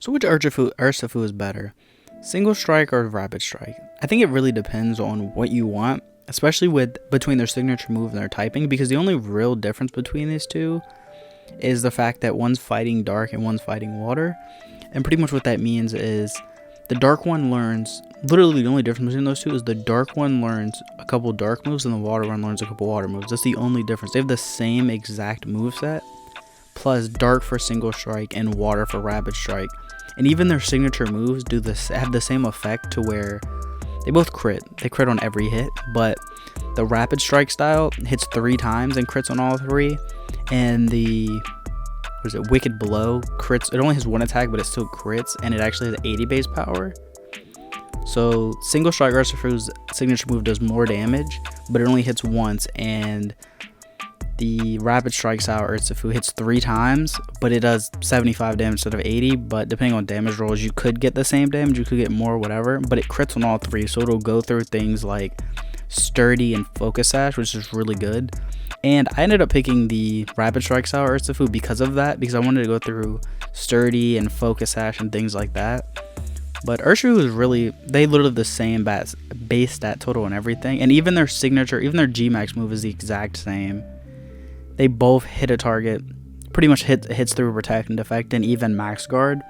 So which Urshifu is better? Single strike or rapid strike? I think it really depends on what you want, especially between their signature move and their typing, because the only real difference between these two is the fact that one's fighting dark and one's fighting water. And pretty much what that means is the dark one learns, literally the only difference between those two is the dark one learns a couple dark moves and the water one learns a couple water moves. That's the only difference. They have the same exact moveset, plus dark for single strike and water for rapid strike. And even their signature moves have the same effect, to where they both crit. They crit on every hit, but the rapid strike style hits 3 times and crits on all 3. And the Wicked Blow crits. It only has 1 attack, but it still crits, and it actually has 80 base power. So single strike Urshifu's signature move does more damage, but it only hits once, and the rapid strike style Urshifu hits 3 times, but it does 75 damage instead of 80. But depending on damage rolls, you could get the same damage, you could get more, whatever. But it crits on all 3, so it'll go through things like Sturdy and Focus Sash, which is really good. And I ended up picking the rapid strike style Urshifu because of that, because I wanted to go through Sturdy and Focus Sash and things like that. But Urshifu is they literally have the same base stat total and everything, and even their signature, even their Gmax move is the exact same. They both hit a target, pretty much hits through Protect and Defect and even Max Guard.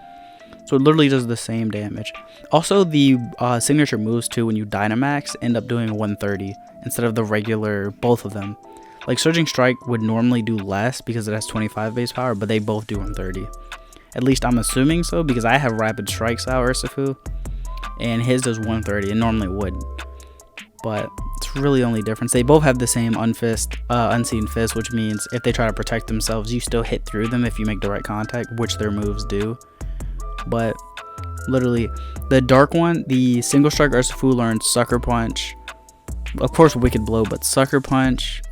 So it literally does the same damage. Also, the signature moves too, when you Dynamax, end up doing 130 instead of the regular, both of them. Like Surging Strike would normally do less because it has 25 base power, but they both do 130. At least I'm assuming so, because I have Rapid Strike style Urshifu, and his does 130, and normally would. But it's really the only difference. They both have the same Unseen Fist, which means if they try to protect themselves, you still hit through them if you make direct contact, which their moves do. But literally, the dark one, the single strike Urshifu learns Sucker Punch. Of course, Wicked Blow, but Sucker Punch.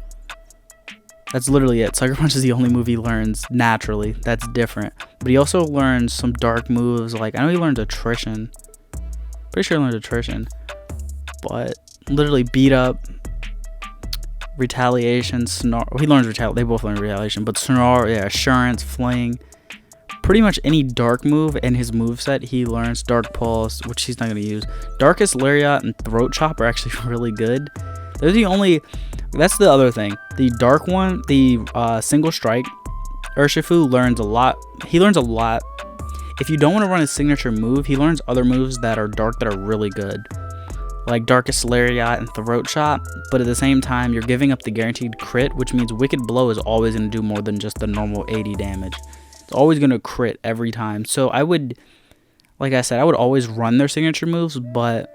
That's literally it. Sucker Punch is the only move he learns naturally. That's different. But he also learns some dark moves. Like, I know he learns Attrition. Pretty sure he learns Attrition. But literally Beat Up, Retaliation, Snarl. He learns Retaliation. They both learn Retaliation. But Snarl, yeah, Assurance, Fling. Pretty much any dark move in his moveset, he learns. Dark Pulse, which he's not going to use. Darkest Lariat and Throat Chop are actually really good. They're the only... That's the other thing. The dark one, the single strike Urshifu learns a lot. He learns a lot. If you don't want to run his signature move, he learns other moves that are dark that are really good, like Darkest Lariat and Throat Chop. But at the same time, you're giving up the guaranteed crit, which means Wicked Blow is always going to do more than just the normal 80 damage. It's always going to crit every time. So I would, like I said, I would always run their signature moves, but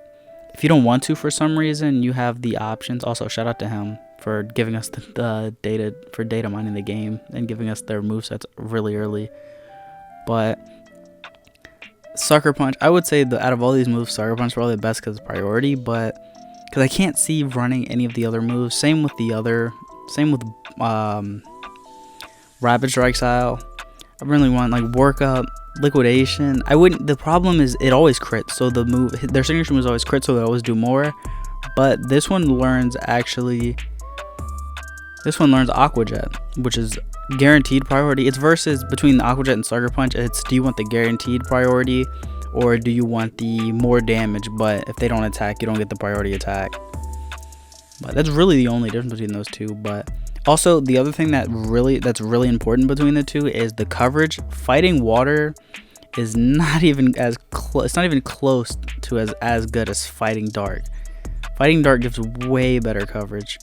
if you don't want to for some reason, you have the options. Also, shout out to him for giving us the data mining the game and giving us their movesets really early. But Sucker Punch, I would say out of all these moves, Sucker Punch is probably the best because it's priority, but because I can't see running any of the other moves. Same with Rapid Strike style. I really want like Work Up, Liquidation. I wouldn't. The problem is it always crits, so their signature moves always crit, so they always do more. But this one learns Aqua Jet, which is guaranteed priority. It's versus between the Aqua Jet and Sucker Punch. It's, do you want the guaranteed priority, or do you want the more damage, but if they don't attack, you don't get the priority attack? But that's really the only difference between those two. But also, the other thing that's really important between the two is the coverage. Fighting Water is not even it's not even close to as good as Fighting Dark. Fighting Dark gives way better coverage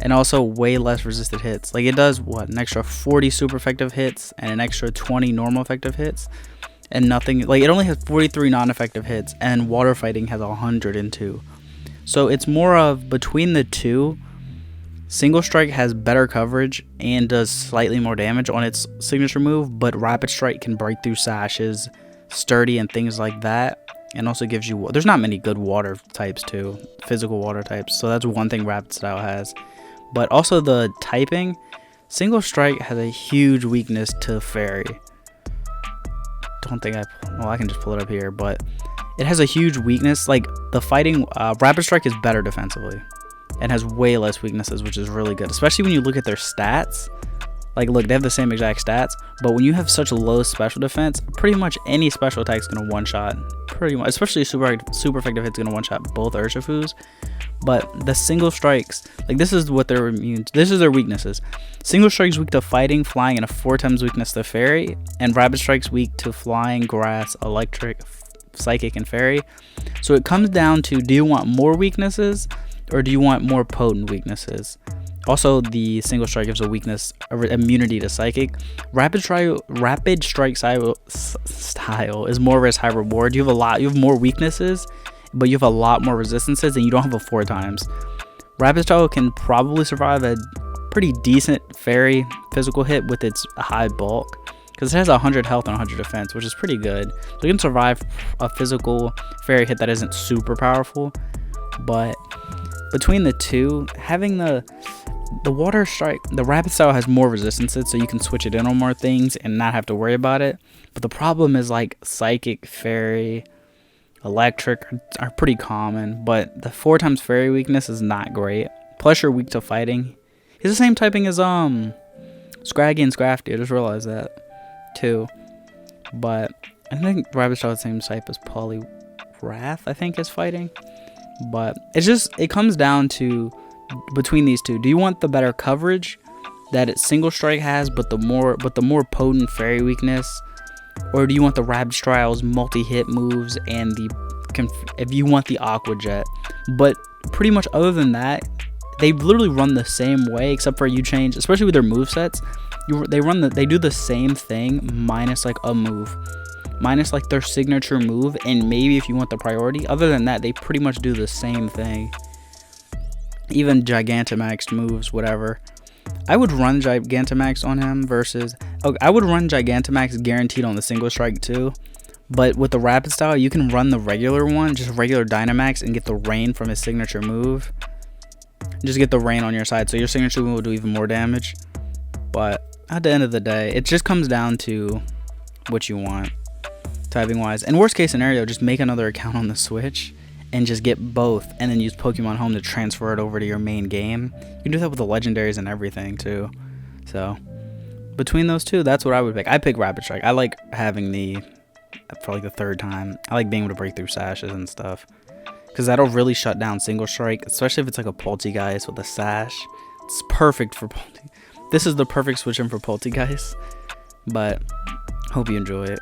and also way less resisted hits. Like, it does an extra 40 super effective hits and an extra 20 normal effective hits, and nothing, like, it only has 43 non-effective hits, and Water Fighting has 102. So it's more of, between the two, Single Strike has better coverage and does slightly more damage on its signature move, but Rapid Strike can break through sashes, Sturdy, and things like that, and also gives you... There's not many good water types too, physical water types, so that's one thing Rapid Style has. But also the typing, Single Strike has a huge weakness to Fairy. I can just pull it up here, but it has a huge weakness. Like, the fighting, Rapid Strike is better defensively and has way less weaknesses, which is really good, especially when you look at their stats. Like, look, they have the same exact stats, but when you have such a low special defense, pretty much any special attack is gonna one shot. Pretty much, especially super effective hit's gonna one shot both Urshifus. But the single strikes, like, this is what they're immune to. This is their weaknesses. Single strike's weak to fighting, flying, and a 4 times weakness to fairy. And rapid strike's weak to flying, grass, electric, psychic, and fairy. So it comes down to, do you want more weaknesses or do you want more potent weaknesses? Also, the single strike gives a weakness, immunity to psychic. Rapid strike style is more risk, high reward. You have more weaknesses, but you have a lot more resistances, and you don't have a 4 times. Rapid style can probably survive a pretty decent fairy physical hit with its high bulk, because it has 100 health and 100 defense, which is pretty good. So you can survive a physical fairy hit that isn't super powerful. But between the two, having the water strike, the rapid style has more resistances, so you can switch it in on more things and not have to worry about it. But the problem is, like, psychic, fairy, electric are pretty common, but the 4 times fairy weakness is not great. Plus you're weak to fighting. He's the same typing as Scraggy and Scrafty. I just realized that too. But I think rapid style is the same type as Poliwrath, I think, is fighting. But it comes down to between these two. Do you want the better coverage that its single strike has, but the more potent fairy weakness, or do you want the rapid style's multi-hit moves and if you want the Aqua Jet? But pretty much other than that, they literally run the same way, except for you change, especially with their movesets. They do the same thing minus like a move, minus like their signature move, and maybe if you want the priority. Other than that, they pretty much do the same thing. Even Gigantamax moves, whatever. I would run Gigantamax on him versus... Okay, I would run Gigantamax guaranteed on the single strike too. But with the rapid style, you can run the regular one, just regular Dynamax, and get the rain from his signature move. Just get the rain on your side, so your signature move will do even more damage. But at the end of the day, it just comes down to what you want, typing wise. And worst case scenario, just make another account on the Switch and just get both, and then use Pokemon Home to transfer it over to your main game. You can do that with the legendaries and everything too. So between those two, that's what I would pick. I pick Rapid Strike. I like having for like the 3rd time. I like being able to break through sashes and stuff, because that'll really shut down single strike, especially if it's like a Poltegeist with a sash. It's perfect for This is the perfect switch in for Poltegeist. But hope you enjoy it.